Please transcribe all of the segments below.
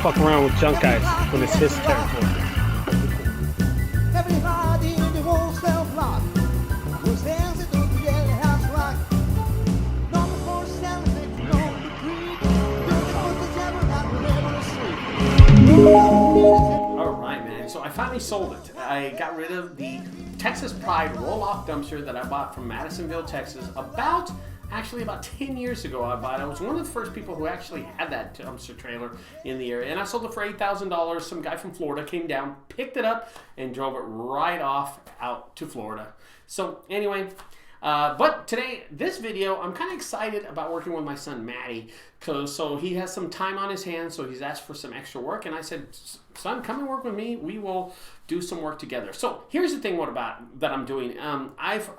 fuck around with junk guys when it's his territory. Everybody in the whole cell block was dancing to the jailhouse rock. Number 476 on the creek. Doing the devil not never All right, man. So I finally sold it. I got rid of the Texas Pride roll-off dumpster that I bought from Madisonville, Texas, about 10 years ago. I was one of the first people who actually had that dumpster trailer in the area, and I sold it for $8,000. Some guy from Florida came down, picked it up, and drove it right off out to Florida. So anyway, but today, this video, I'm kind of excited about working with my son, Matty, so he has some time on his hands, so he's asked for some extra work, and I said, son, come and work with me. We will do some work together. So here's the thing that I'm doing. I've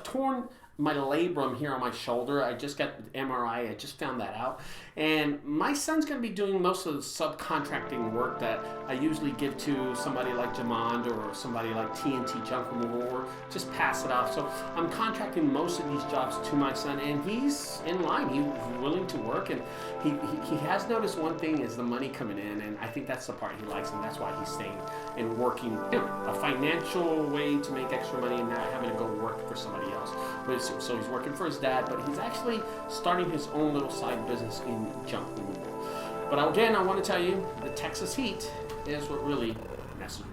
torn my labrum here on my shoulder. I just got the MRI. I just found that out. And my son's going to be doing most of the subcontracting work that I usually give to somebody like Jamond or somebody like TNT Junk Removal, or just pass it off. So I'm contracting most of these jobs to my son, and he's in line. He's willing to work, and he has noticed one thing is the money coming in, and I think that's the part he likes, and that's why he's staying and working. A financial way to make extra money and not having to go work for somebody else. So he's working for his dad, but he's actually starting his own little side business in junk removal. But again, I want to tell you, the Texas heat is what really messes with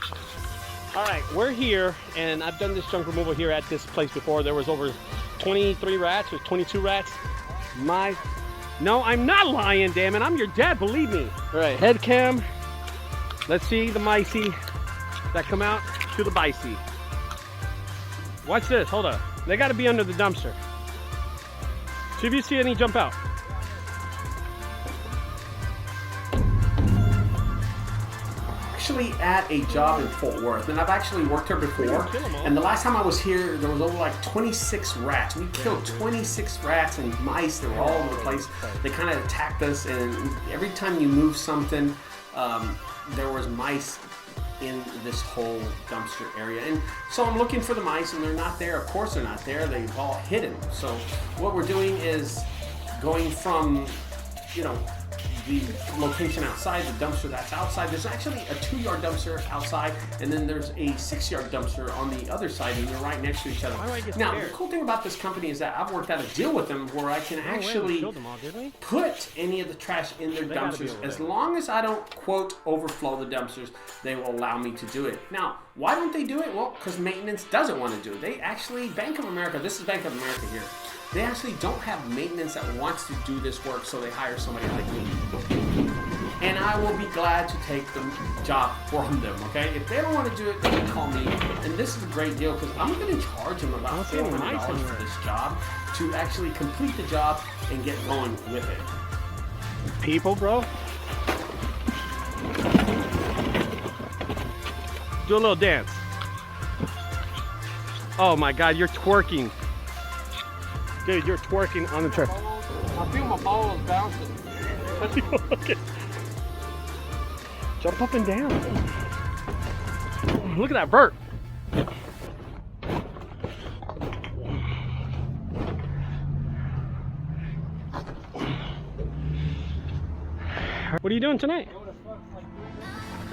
you. All right, we're here, and I've done this junk removal here at this place before. There was over 23 rats or 22 rats. No, I'm not lying, damn it. I'm your dad, believe me. All right, head cam. Let's see the micey that come out to the bicey. Watch this, hold up. They gotta be under the dumpster. See if you see any jump out. Actually at a job in Fort Worth, and I've actually worked here before, and the last time I was here there was over like 26 rats. We killed 26 rats and mice. They were all over the place. They kind of attacked us, and every time you move something, there was mice in this whole dumpster area. And so I'm looking for the mice, and they're not there. Of course they're not there. They've all hidden. So what we're doing is going from, the location outside, the dumpster that's outside. There's actually a 2-yard dumpster outside, and then there's a 6-yard dumpster on the other side, and they're right next to each other. Now, the cool thing about this company is that I've worked out a deal with them where I can actually put any of the trash in their dumpsters. As long as I don't, quote, overflow the dumpsters, they will allow me to do it. Now, why don't they do it? Well, because maintenance doesn't want to do it. They actually, Bank of America, this is Bank of America here, they actually don't have maintenance that wants to do this work, so they hire somebody like me. And I will be glad to take the job from them, okay? If they don't want to do it, they can call me. And this is a great deal because I'm going to charge them about $400 for this job to actually complete the job and get going with it. People, bro. Do a little dance. Oh my God, you're twerking. Dude, you're twerking on the track. I feel my balls bouncing. Okay. Jump up and down. Look at that vert. What are you doing tonight?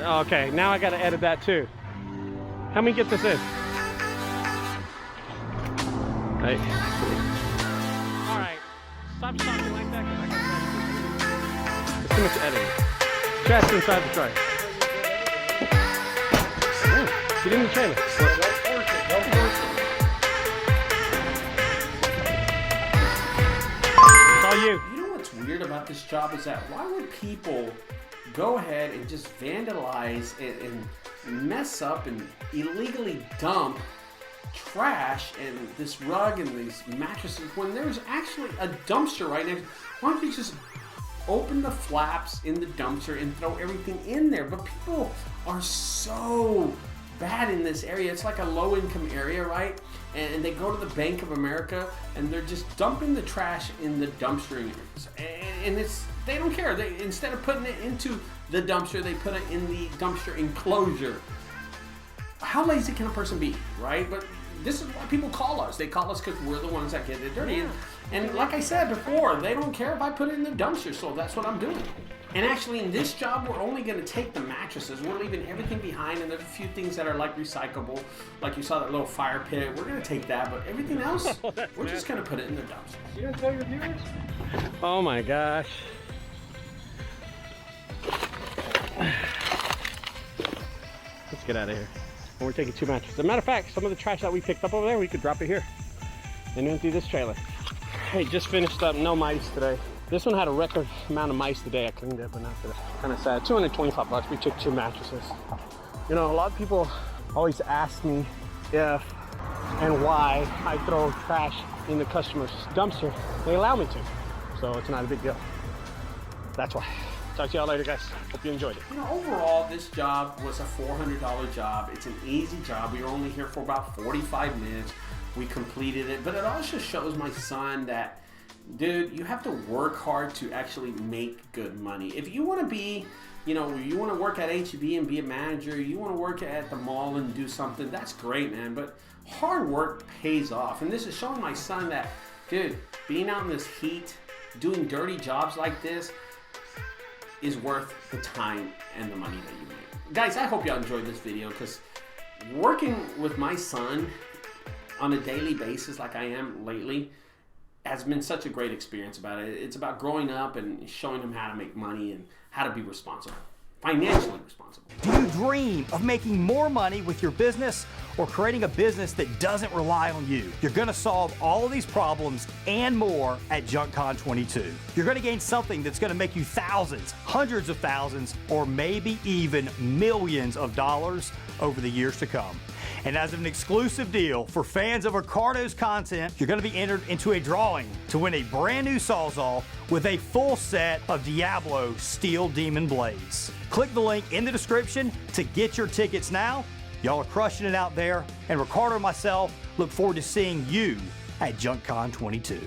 Okay, now I gotta edit that too. Help me get this in. Hey. Stop talking like that, because I got There's too much editing. Chat's inside the truck. Get in the trailer. It's all you. You know what's weird about this job is that why would people go ahead and just vandalize and mess up and illegally dump trash and this rug and these mattresses when there's actually a dumpster right next? Why don't you just open the flaps in the dumpster and throw everything in there? But people are so bad in this area. It's like a low-income area, right? And they go to the Bank of America and they're just dumping the trash in the dumpster, and they don't care. They, instead of putting it into the dumpster, they put it in the dumpster enclosure. How lazy can a person be, right? But this is why people call us. They call us because we're the ones that get it dirty. And like I said before, they don't care if I put it in the dumpster, so that's what I'm doing. And actually in this job, we're only gonna take the mattresses. We're leaving everything behind, and there's a few things that are like recyclable. Like you saw that little fire pit, we're gonna take that, but everything else, we're just gonna put it in the dumps. You gonna tell your viewers? Oh my gosh. Let's get out of here. And we're taking 2 mattresses. As a matter of fact, some of the trash that we picked up over there, we could drop it here and empty this trailer. Hey, just finished up, no mice today. This one had a record amount of mice today. I cleaned it, but not today. Kind of sad. 225 bucks. We took 2 mattresses. You know, a lot of people always ask me if and why I throw trash in the customer's dumpster. They allow me to, so it's not a big deal. That's why. Talk to y'all later, guys. Hope you enjoyed it. You know, overall, this job was a $400 job. It's an easy job. We were only here for about 45 minutes. We completed it, but it also shows my son that, dude, you have to work hard to actually make good money. If you want to be, you know, you want to work at H-E-B and be a manager, you want to work at the mall and do something, that's great, man. But hard work pays off. And this is showing my son that, dude, being out in this heat, doing dirty jobs like this is worth the time and the money that you make. Guys, I hope y'all enjoyed this video, because working with my son on a daily basis like I am lately has been such a great experience about it. It's about growing up and showing him how to make money and how to be responsible, financially responsible. Do you dream of making more money with your business, or creating a business that doesn't rely on you? You're gonna solve all of these problems and more at JunkCon 22. You're gonna gain something that's gonna make you thousands, hundreds of thousands, or maybe even millions of dollars over the years to come. And as an exclusive deal for fans of Ricardo's content, you're going to be entered into a drawing to win a brand new Sawzall with a full set of Diablo Steel Demon blades. Click the link in the description to get your tickets now. Y'all are crushing it out there, and Ricardo and myself look forward to seeing you at JunkCon 22.